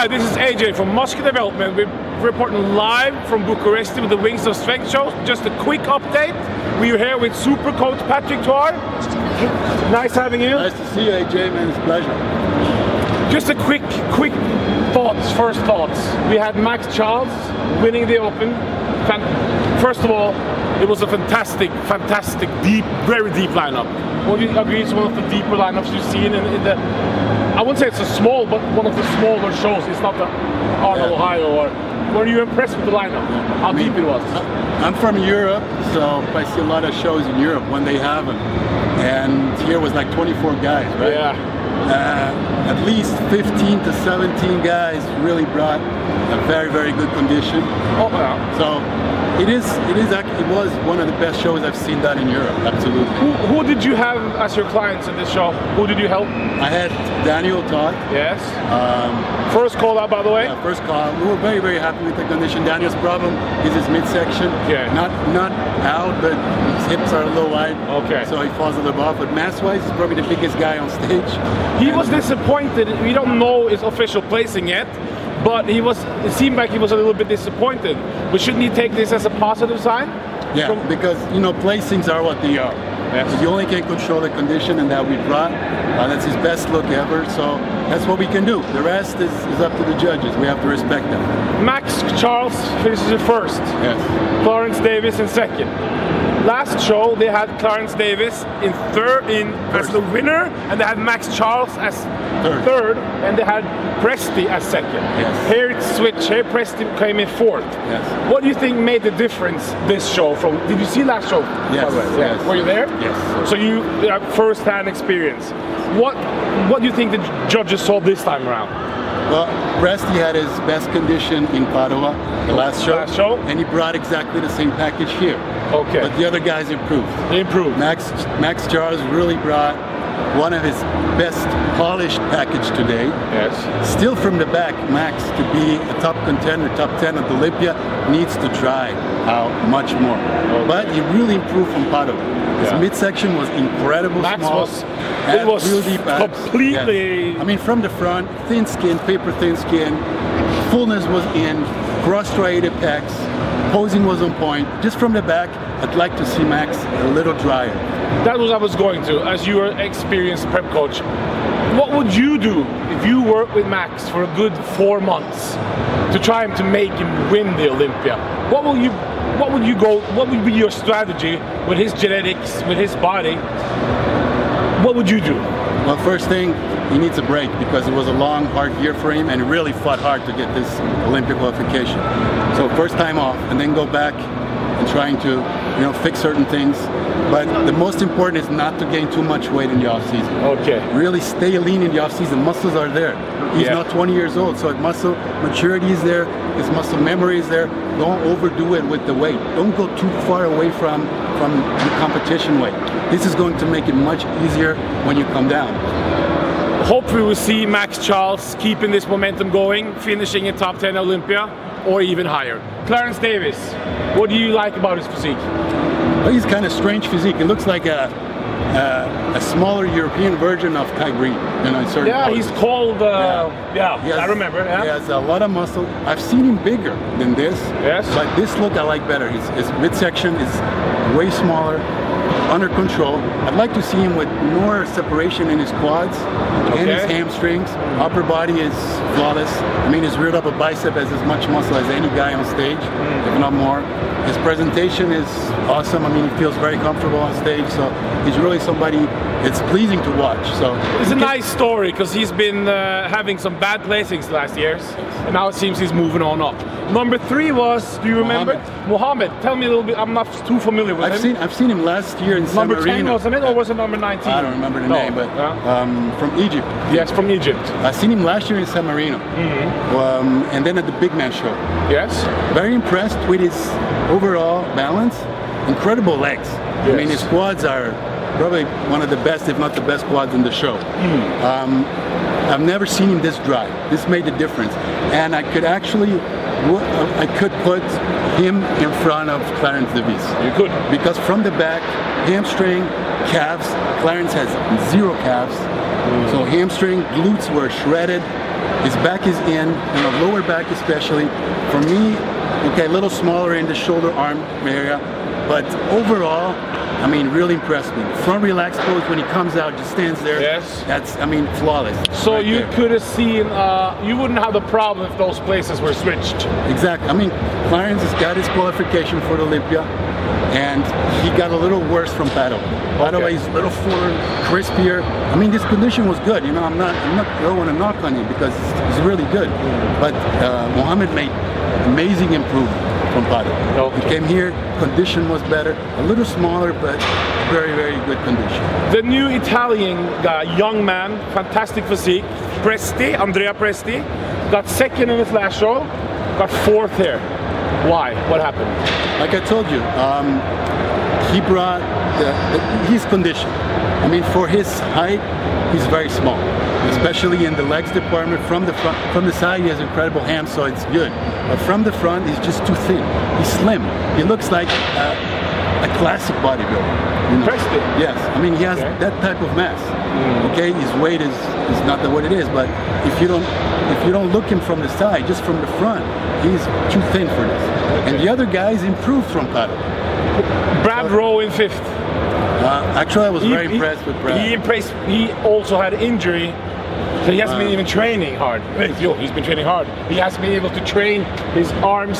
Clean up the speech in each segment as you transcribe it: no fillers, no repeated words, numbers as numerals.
Hi, this is AJ from Muscle Development. We're reporting live from Bucharest with the Wings of Strength show. Just a quick update. We're here with Super Coach Patrick Tuor. Nice having you. Nice to see you, AJ, man. It's a pleasure. Just a quick thoughts, first thoughts. We had Max Charles winning the Open. First of all, it was a fantastic, deep, very deep lineup. Would you agree it's one of the deeper lineups you've seen in the... I wouldn't say it's a small, but one of the smaller shows. It's not the Arnold, Ohio. Or were you impressed with the lineup? How deep it was? I'm from Europe, so I see a lot of shows in Europe when they have them. And here was like 24 guys, right? Yeah. At least 15 to 17 guys really brought a very good condition. Oh, yeah. So it was one of the best shows I've seen done in Europe, absolutely. Who did you have as your clients in this show? Who did you help? I had Daniel Todd. Yes. First call out, by the way. First call. We were very happy with the condition. Daniel's problem is his midsection. Yeah. Not out, but his hips are a little wide. Okay. So he falls a little off. But mass-wise, he's probably the biggest guy on stage. He was disappointed. We don't know his official placing yet. But it seemed like he was a little bit disappointed. But shouldn't he take this as a positive sign? Yeah, because, you know, placings are what they are. Yes. You only can control the condition, and that we brought. That's his best look ever, so that's what we can do. The rest is up to the judges. We have to respect them. Max Charles finishes in first. Yes. Clarence Davis in second. Last show they had Clarence Davis in third as the winner, and they had Max Charles as third, and they had Presti as second. Yes. Here it's switch. Here Presti came in fourth. Yes. What do you think made the difference this show from? Did you see last show? Yes. Yes. Were you there? Yes. So you have first-hand experience. What do you think the judges saw this time around? Well, Presti had his best condition in Padua, the last show, and he brought exactly the same package here. Okay. But the other guys improved. They improved. Max Charles really brought one of his best polished package today. Yes. Still from the back, Max, to be a top contender, top 10 at Olympia, needs to try out much more. Okay. But he really improved from Padua. His midsection was incredible. Max small. It was real deep completely... Yes. I mean, from the front, thin skin, paper thin skin, fullness was in, cross-striated pecs, posing was on point. Just from the back, I'd like to see Max a little drier. That was what I was going to, as you are experienced prep coach. What would you do if you worked with Max for a good 4 months to try to make him win the Olympia? What would be your strategy with his genetics, with his body? What would you do? Well, first thing, he needs a break because it was a long, hard year for him, and he really fought hard to get this Olympic qualification. So first time off, and then go back and trying to, fix certain things. But the most important is not to gain too much weight in the off season. Okay. Really stay lean in the off season. Muscles are there. He's not 20 years old, so muscle maturity is there. His muscle memory is there. Don't overdo it with the weight. Don't go too far away from the competition weight. This is going to make it much easier when you come down. Hopefully we'll see Max Charles keeping this momentum going, finishing in top 10 Olympia, or even higher. Clarence Davis, what do you like about his physique? Well, he's kind of strange physique. It looks like a smaller European version of Kai Green. He's called, I remember. Yeah. He has a lot of muscle. I've seen him bigger than this. Yes. But this look I like better. His midsection is way smaller, under control. I'd like to see him with more separation in his quads and his hamstrings. Upper body is flawless. I mean, his reared upper bicep has as much muscle as any guy on stage, if not more. His presentation is awesome. I mean, he feels very comfortable on stage, so he's really somebody it's pleasing to watch. So it's a nice story because he's been having some bad placings the last years, and now it seems he's moving on up. Number 3 was, do you remember? Mohammed. Tell me a little bit. I'm not too familiar with him. I've seen him last year in San Marino. Number 10 wasn't it, or was it number 19? I don't remember the name, but from Egypt. Yes, from Egypt. I've seen him last year in San Marino, and then at the Big Man Show. Yes. Very impressed with his overall balance. Incredible legs. Yes. I mean, his quads are probably one of the best, if not the best quads in the show. I've never seen him this dry. This made a difference. And I could put him in front of Clarence Davis. You could. Because from the back, hamstring, calves, Clarence has 0 calves. So hamstring, glutes were shredded. His back is in, and the lower back especially. For me, okay, a little smaller in the shoulder arm area, but overall, I mean, really impressed me. Front relaxed pose when he comes out, just stands there. Yes. That's, I mean, flawless. So right you there. could have seen, you wouldn't have the problem if those places were switched. Exactly. I mean, Clarence has got his qualification for the Olympia, and he got a little worse from Paddle. By the way, he's a little fuller, crispier. I mean, his condition was good. You know, I'm not throwing a knock on him because he's really good. But Mohammed made amazing improvement from Paddle. Okay. He came here, condition was better, a little smaller, but very, very good condition. The new Italian guy, young man, fantastic physique, Presti, Andrea Presti, got second in the flash show, got fourth here. Why? What happened? Like I told you, he brought his condition. I mean, for his height, he's very small, especially in the legs department. From the front, from the side, he has incredible hams, so it's good. But from the front, he's just too thin. He's slim. He looks like a classic bodybuilder. You know? Presti? Yes. I mean, he has that type of mass. Okay, his weight is not what it is, but if you don't look him from the side, just from the front, he's too thin for this. And the other guys improved from Paddle. Brad Rowe in fifth. Actually, I was very impressed with Brad. He also had injury, so he hasn't been even training hard. He's been training hard. He hasn't been able to train his arms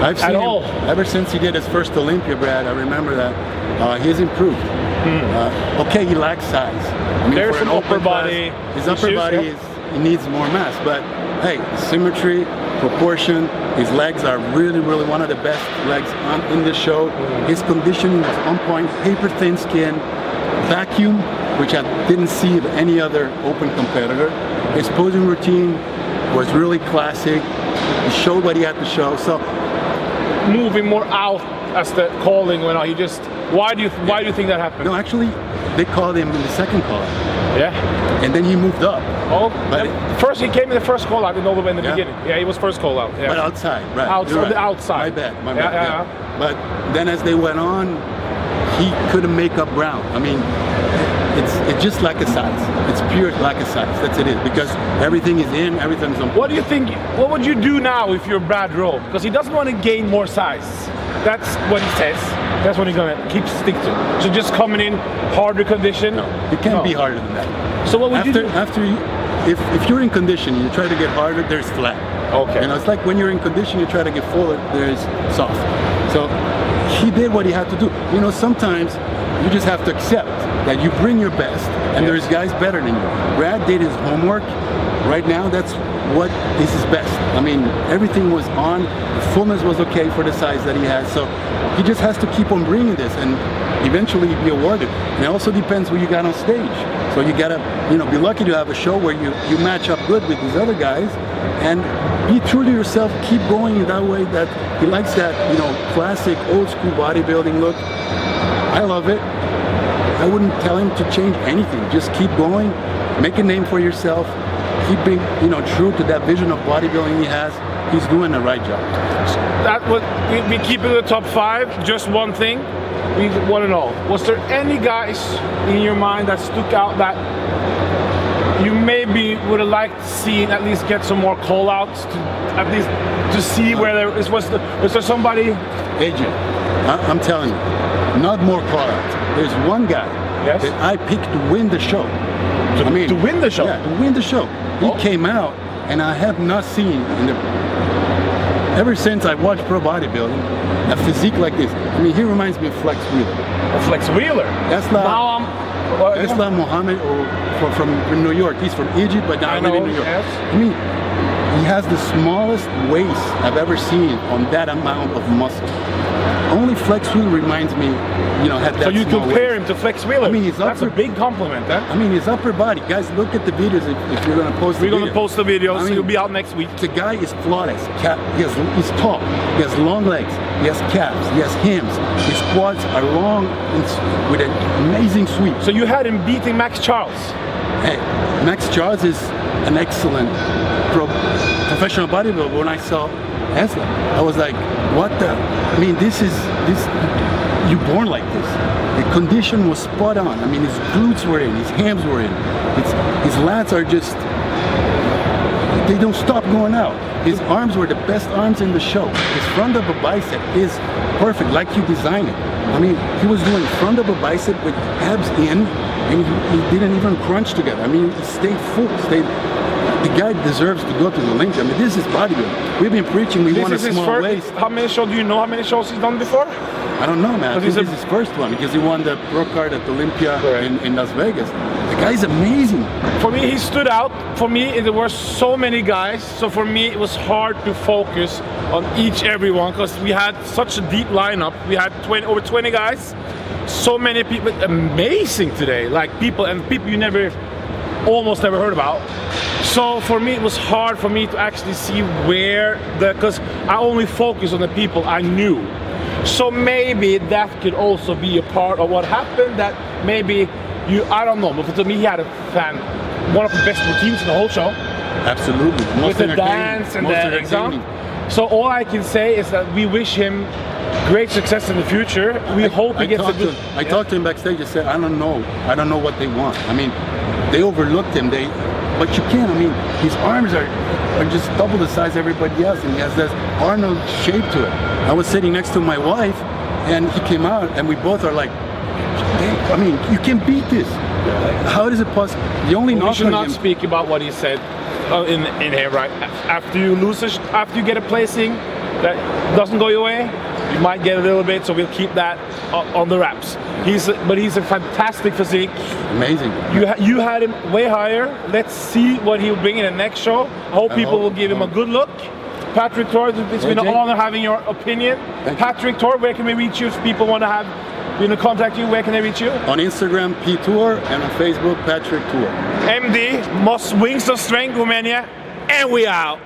at all. Ever since he did his first Olympia, Brad, I remember that. He has improved. Okay, he lacks size. I mean, there's for an upper body. His upper body he needs more mass, but hey, symmetry, proportion, his legs are really, really one of the best legs in the show. His conditioning was on point, paper thin skin, vacuum, which I didn't see of any other open competitor. His posing routine was really classic. He showed what he had to show. So moving more out as the calling went on, why do you think that happened? No, actually, they called him in the second call. Yeah. And then he moved up. Oh, but first he came in the first call out all the way in the beginning. Yeah, he was first call out. Yeah. But outside, right? Outside, the outside. My bad. Yeah. But then as they went on, he couldn't make up ground. I mean, it's just lack of size. It's pure lack of size. That's it is, because everything is in, everything's on. What do you think? What would you do now if you're Brad Rowe? Because he doesn't want to gain more size. That's what he says. That's what he's gonna stick to. So just coming in, harder condition. No, it can't be harder than that. So what would you do? If you're in condition, you try to get harder. There's flat. Okay. You know, it's like when you're in condition, you try to get fuller. There's soft. So he did what he had to do. You know, sometimes you just have to accept that you bring your best, and there's guys better than you. Brad did his homework. Right now, that's what is his best. I mean, everything was on. The fullness was okay for the size that he has. So he just has to keep on bringing this, and eventually be awarded. And it also depends who you got on stage. So you gotta, be lucky to have a show where you match up good with these other guys, and be true to yourself. Keep going in that way. That he likes that, classic old school bodybuilding look. I love it. I wouldn't tell him to change anything. Just keep going, make a name for yourself, keep being, true to that vision of bodybuilding he has. He's doing the right job. That we keep it in the top 5. Just one thing we want to know: was there any guys in your mind that stuck out that you maybe would have liked to see at least get some more call-outs, at least to see where there is? Was there somebody? AJ, I'm telling you, not more call-outs. There's one guy that I picked to win the show. To win the show? Yeah, to win the show. He came out, and I have not seen ever since I watched pro bodybuilding a physique like this. I mean, he reminds me of Flex Wheeler. Flex Wheeler? That's Mohammed from New York. He's from Egypt, but now I live in New York. Yes. I mean, he has the smallest waist I've ever seen on that amount of muscle. Only Flex Wheeler reminds me, had that. So you compare waist. him to Flex Wheeler? I mean, that's a big compliment, huh? I mean, his upper body. Guys, look at the videos if you're going to post the video. We're going to post the videos. I mean, it'll be out next week. The guy is flawless. He's tall. He has long legs. He has calves. He has hams. His quads are long with an amazing sweep. So you had him beating Max Charles? Hey, Max Charles is an excellent professional bodybuilder. When I saw Esla, I was like, what the? I mean, you're born like this. The condition was spot on. I mean, his glutes were in, his hams were in. His lats are just they don't stop going out. His arms were the best arms in the show. His front upper bicep is perfect, like you designed it. I mean, he was doing front upper bicep with abs in, and he didn't even crunch together. I mean, he stayed full. The guy deserves to go to the Olympics. I mean, this is bodybuilding. We've been preaching we want a small waist. How many shows do you know? How many shows he's done before? I don't know, man. I think this is his first one because he won the pro card at Olympia in Las Vegas. The guy's amazing. For me, he stood out. For me, there were so many guys. So for me, it was hard to focus on every one because we had such a deep lineup. We had over 20 guys. So many people. Amazing today. Like people you almost never heard about. So for me, it was hard for me to actually see because I only focused on the people I knew. So maybe that could also be a part of what happened, that maybe I don't know, but to me he had one of the best routines in the whole show. Absolutely. With the dance and the exam. So all I can say is that we wish him great success in the future. We hope he gets a good... I talked to him backstage and said, I don't know what they want. I mean, they overlooked him, but you can't. I mean, his arms are just double the size of everybody else, and he has this Arnold shape to it. I was sitting next to my wife, and he came out, and we both are like, hey, I mean, you can beat this. How is it possible? The only we should not speak about what he said in here, right? After you get a placing that doesn't go your way, you might get a little bit, so we'll keep that on the wraps. But he's a fantastic physique. Amazing. You had him way higher. Let's see what he'll bring in the next show. I hope people will give him a good look. Patrick Tuor, it's been an honor having your opinion. Patrick Tuor, where can we reach you if people want to contact you? Where can they reach you? On Instagram, Tuor, and on Facebook, Patrick Tuor. MD, most wings of strength, Romania, and we out.